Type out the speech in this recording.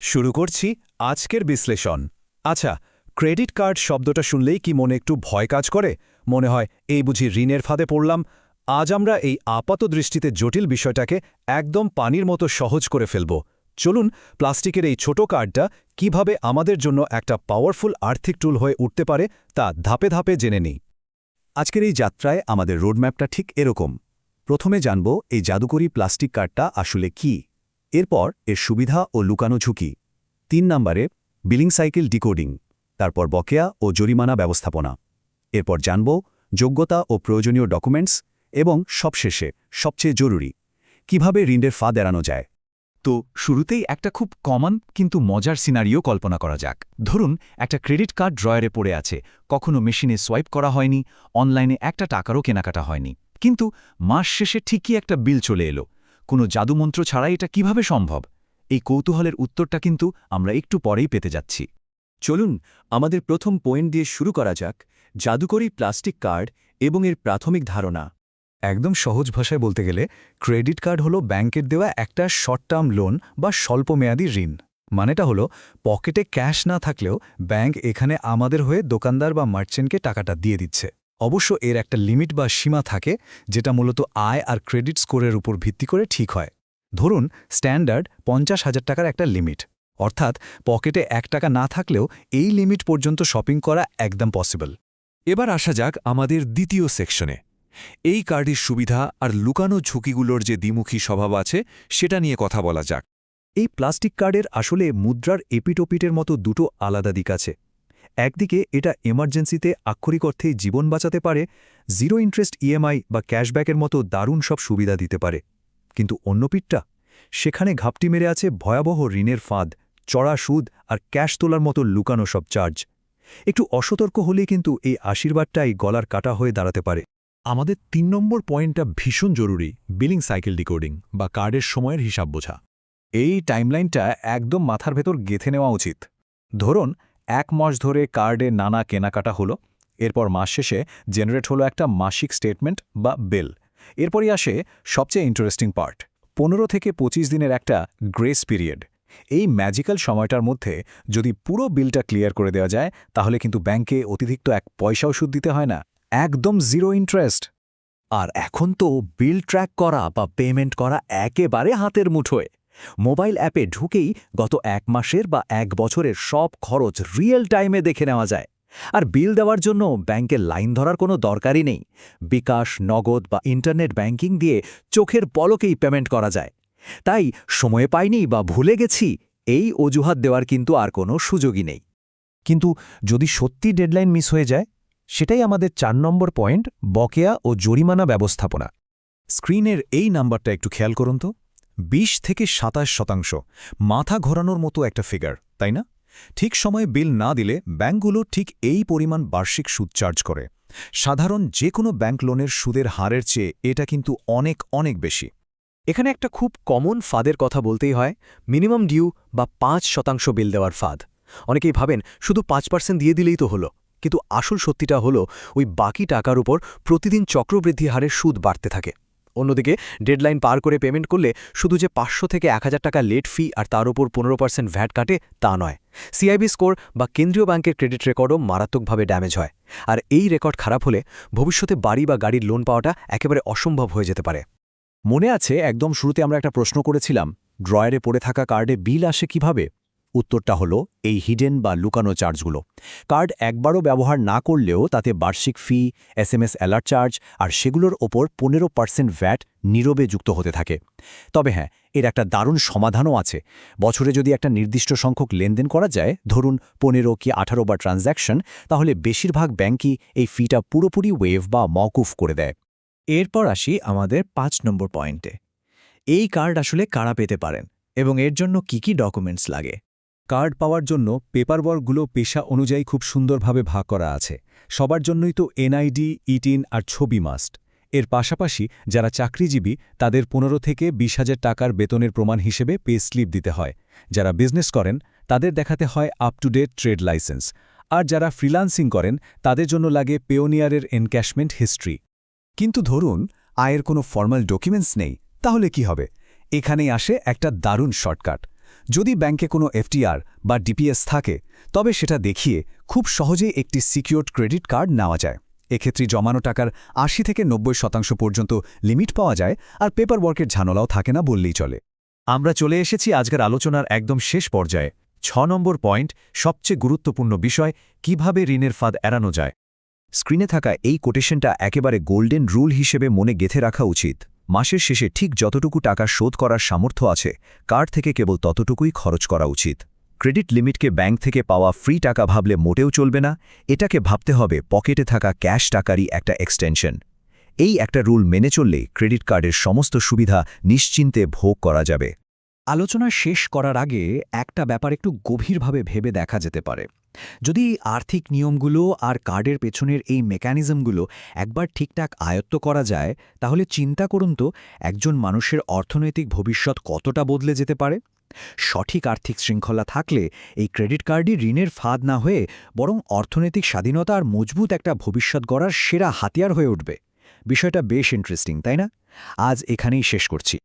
শুরু করছি আজকের বিশ্লেষণ। আচ্ছা, ক্রেডিট কার্ড শব্দটা শুনলেই কি মনে একটু ভয় কাজ করে? মনে হয় এই বুঝি ঋণের ফাঁদে পড়লাম। আজ আমরা এই আপাত দৃষ্টিতে জটিল বিষয়টাকে একদম পানির মতো সহজ করে ফেলব। চলুন প্লাস্টিকের এই ছোট কার্ডটা কিভাবে আমাদের জন্য একটা পাওয়ারফুল আর্থিক টুল হয়ে উঠতে পারে তা ধাপে ধাপে জেনে নিই। আজকের এই যাত্রায় আমাদের রোডম্যাপটা ঠিক এরকম। প্রথমে জানব এই জাদুকরী প্লাস্টিক কার্ডটা আসলে কি, এরপর এর সুবিধা ও লুকানো ঝুঁকি। ৩ নম্বরে বিলিং সাইকেল ডিকোডিং, তারপর বকেয়া ও জরিমানা ব্যবস্থাপনা। এরপর জানব যোগ্যতা ও প্রয়োজনীয় ডকুমেন্টস এবং সবশেষে সবচেয়ে জরুরি কিভাবে ঋণের ফাঁদ এড়ানো যায়। তো শুরুতেই একটা খুব কমন কিন্তু মজার সিনারিও কল্পনা করা যাক। ধরুন একটা ক্রেডিট কার্ড ড্রয়ারে পড়ে আছে, কখনো মেশিনে সোয়াইপ করা হয়নি, অনলাইনে একটা টাকারও কেনাকাটা হয়নি, কিন্তু মাস শেষে ঠিকই একটা বিল চলে এলো। কোনো জাদুমন্ত্র ছাড়াই এটা কিভাবে সম্ভব? এই কৌতূহলের উত্তরটা কিন্তু আমরা একটু পরেই পেতে যাচ্ছি। চলুন আমাদের প্রথম পয়েন্ট দিয়ে শুরু করা যাক, জাদুকরী প্লাস্টিক কার্ড এবং এর প্রাথমিক ধারণা। একদম সহজ ভাষায় বলতে গেলে ক্রেডিট কার্ড হলো ব্যাংকের দেওয়া একটা শর্ট টার্ম লোন বা স্বল্পমেয়াদী ঋণ। মানেটা হলো পকেটে ক্যাশ না থাকলেও ব্যাংক এখানে আমাদের হয়ে দোকানদার বা মার্চেন্টকে টাকাটা দিয়ে দিচ্ছে। অবশ্য এর একটা লিমিট বা সীমা থাকে, যেটা মূলত আয় আর ক্রেডিট স্কোরের উপর ভিত্তি করে ঠিক হয়। ধরুন স্ট্যান্ডার্ড ৫০,০০০ টাকার একটা লিমিট, অর্থাৎ পকেটে ১ টাকা না থাকলেও এই লিমিট পর্যন্ত শপিং করা একদম পসিবল। এবার আসা যাক আমাদের দ্বিতীয় সেকশনে। এই কার্ডের সুবিধা আর লুকানো ঝুঁকিগুলোর যে দ্বিমুখী স্বভাব আছে সেটা নিয়ে কথা বলা যাক। এই প্লাস্টিক কার্ডের আসলে মুদ্রার এপিটোপিটের মতো দুটো আলাদা দিক আছে। একদিকে এটা এমার্জেন্সিতে আক্ষরিক অর্থেই জীবন বাঁচাতে পারে, জিরো ইন্টারেস্ট ইএমআই বা ক্যাশব্যাকের মতো দারুণ সব সুবিধা দিতে পারে। কিন্তু অন্য পিঠটা, সেখানে ঘাপটি মেরে আছে ভয়াবহ ঋণের ফাঁদ, চড়া সুদ আর ক্যাশ তোলার মতো লুকানো সব চার্জ। একটু অসতর্ক হলেই কিন্তু এই আশীর্বাদটাই গলার কাটা হয়ে দাঁড়াতে পারে। আমাদের ৩ নম্বর পয়েন্টটা ভীষণ জরুরি, বিলিং সাইকেল ডিকোডিং বা কার্ডের সময়ের হিসাব বোঝা। এই টাইমলাইনটা একদম মাথার ভেতর গেঁথে নেওয়া উচিত। ধরুন ১ মাস ধরে কার্ডে নানা কেনাকাটা হলো, এরপর মাস শেষে জেনারেট হলো একটা মাসিক স্টেটমেন্ট বা বিল। এরপরই আসে সবচেয়ে ইন্টারেস্টিং পার্ট, ১৫ থেকে ২৫ দিনের একটা গ্রেস পিরিয়ড। এই ম্যাজিক্যাল সময়টার মধ্যে যদি পুরো বিলটা ক্লিয়ার করে দেওয়া যায়, তাহলে কিন্তু ব্যাংকে অতিরিক্ত ১ পয়সাও সুদ দিতে হয় না, একদম জিরো ইন্টারেস্ট। আর এখন তো বিল ট্র্যাক করা বা পেমেন্ট করা একেবারে হাতের মুঠোয়। মোবাইল অ্যাপে ঢুকেই গত ১ মাসের বা ১ বছরের সব খরচ রিয়েল টাইমে দেখে নেওয়া যায়। আর বিল দেওয়ার জন্য ব্যাংকের লাইন ধরার কোনো দরকারই নেই। বিকাশ, নগদ বা ইন্টারনেট ব্যাংকিং দিয়ে চোখের পলকেই পেমেন্ট করা যায়। তাই সময়ে পাইনি বা ভুলে গেছি এই অজুহাত দেওয়ার কিন্তু আর কোনো সুযোগই নেই। কিন্তু যদি সত্যি ডেডলাইন মিস হয়ে যায়, সেটাই আমাদের ৪ নম্বর পয়েন্ট, বকেয়া ও জরিমানা ব্যবস্থাপনা। স্ক্রিনের এই নাম্বারটা একটু খেয়াল করুন তো, ২০ থেকে ২৭%, মাথা ঘোরানোর মতো একটা ফিগার, তাই না? ঠিক সময়ে বিল না দিলে ব্যাংকগুলো ঠিক এই পরিমাণ বার্ষিক সুদ চার্জ করে। সাধারণ যে কোনো ব্যাংক লোনের সুদের হারের চেয়ে এটা কিন্তু অনেক অনেক বেশি। এখানে একটা খুব কমন ফাঁদের কথা বলতেই হয়, মিনিমাম ডিউ বা ৫% বিল দেওয়ার ফাঁদ। অনেকেই ভাবেন শুধু ৫% দিয়ে দিলেই তো হলো, কিন্তু আসল সত্যিটা হলো ওই বাকি টাকার উপর প্রতিদিন চক্রবৃদ্ধি হারে সুদ বাড়তে থাকে। অন্যদিকে ডেডলাইন পার করে পেমেন্ট করলে শুধু যে ৫০০ থেকে ১,০০০ টাকা লেট ফি আর তার উপর ১৫% ভ্যাট কাটে তা নয়, সিআইবি স্কোর বা কেন্দ্রীয় ব্যাংকের ক্রেডিট রেকর্ডও মারাত্মকভাবে ড্যামেজ হয়। আর এই রেকর্ড খারাপ হলে ভবিষ্যতে বাড়ি বা গাড়ির লোন পাওয়াটা একেবারে অসম্ভব হয়ে যেতে পারে। মনে আছে একদম শুরুতে আমরা একটা প্রশ্ন করেছিলাম, ড্রয়ারে পড়ে থাকা কার্ডে বিল আসে কিভাবে? উত্তরটা হলো এই হিডেন বা লুকানো চার্জগুলো। কার্ড একবারও ব্যবহার না করলেও তাতে বার্ষিক ফি, এসএমএস অ্যালার্ট চার্জ আর সেগুলোর ওপর ১৫% ভ্যাট নীরবে যুক্ত হতে থাকে। তবে হ্যাঁ, এর একটা দারুণ সমাধানও আছে। বছরে যদি একটা নির্দিষ্ট সংখ্যক লেনদেন করা যায়, ধরুন ১৫ কি ১৮ বার ট্রানজ্যাকশন, তাহলে বেশিরভাগ ব্যাংকই এই ফিটা পুরোপুরি ওয়েভ বা মওকুফ করে দেয়। এরপর আসি আমাদের ৫ নম্বর পয়েন্টে। এই কার্ড আসলে কারা পেতে পারেন এবং এর জন্য কি কি ডকুমেন্টস লাগে। কার্ড পাওয়ার জন্য পেপারওয়ার্কগুলো পেশা অনুযায়ী খুব সুন্দরভাবে ভাগ করা আছে। সবার জন্যই তো এনআইডি, ইটিন আর ছবি মাস্ট। এর পাশাপাশি যারা চাকরিজীবী তাদের ১৫ থেকে ২০,০০০ টাকার বেতনের প্রমাণ হিসেবে পে স্লিপ দিতে হয়। যারা বিজনেস করেন তাদের দেখাতে হয় up to date trade licence. আর যারা ফ্রিল্যান্সিং করেন তাদের জন্য লাগে পেওনিয়ারের এনক্যাশমেন্ট হিস্ট্রি। কিন্তু ধরুন আয়ের কোনো ফর্মাল ডকুমেন্টস নেই, তাহলে কি হবে? এখানেই আসে একটা দারুণ শর্টকাট। যদি ব্যাংকে কোনো এফটিআর বা ডিপিএস থাকে তবে সেটা দেখিয়ে খুব সহজেই একটি সিকিউরড ক্রেডিট কার্ড নেওয়া যায়। এক্ষেত্রে জমানো টাকার ৮০ থেকে ৯০% পর্যন্ত লিমিট পাওয়া যায়, আর পেপার ওয়ার্কের ঝামেলাও থাকে না বললেই চলে। আমরা চলে এসেছি আজকের আলোচনার একদম শেষ পর্যায়ে। ৬ নম্বর পয়েন্ট, সবচেয়ে গুরুত্বপূর্ণ বিষয়, কিভাবে ঋণের ফাঁদ এড়ানো যায়। স্ক্রিনে থাকা এই কোটেশনটা একেবারে গোল্ডেন রুল হিসেবে মনে গেঁথে রাখা উচিত। মাসের শেষে ঠিক যতটুকু টাকা শোধ করার সামর্থ্য আছে, কার্ড থেকে কেবল ততটুকুই খরচ করা উচিত। ক্রেডিট লিমিটকে ব্যাংক থেকে পাওয়া ফ্রি টাকা ভাবলে মোটেও চলবে না, এটাকে ভাবতে হবে পকেটে থাকা ক্যাশ টাকারই একটা এক্সটেনশন। এই একটা রুল মেনে চললেই ক্রেডিট কার্ডের সমস্ত সুবিধা নিশ্চিন্তে ভোগ করা যাবে। আলোচনা শেষ করার আগে একটা ব্যাপার একটু গভীরভাবে ভেবে দেখা যেতে পারে। যদি আর্থিক নিয়মগুলো আর কার্ডের পেছনের এই মেকানিজমগুলো একবার ঠিকঠাক আয়ত্ত করা যায়, তাহলে চিন্তা করুন তো একজন মানুষের অর্থনৈতিক ভবিষ্যৎ কতটা বদলে যেতে পারে। সঠিক আর্থিক শৃঙ্খলা থাকলে এই ক্রেডিট কার্ডই ঋণের ফাঁদ না হয়ে বরং অর্থনৈতিক স্বাধীনতা আর মজবুত একটা ভবিষ্যৎ গড়ার সেরা হাতিয়ার হয়ে উঠবে। বিষয়টা বেশ ইন্টারেস্টিং, তাই না? আজ এখানেই শেষ করছি।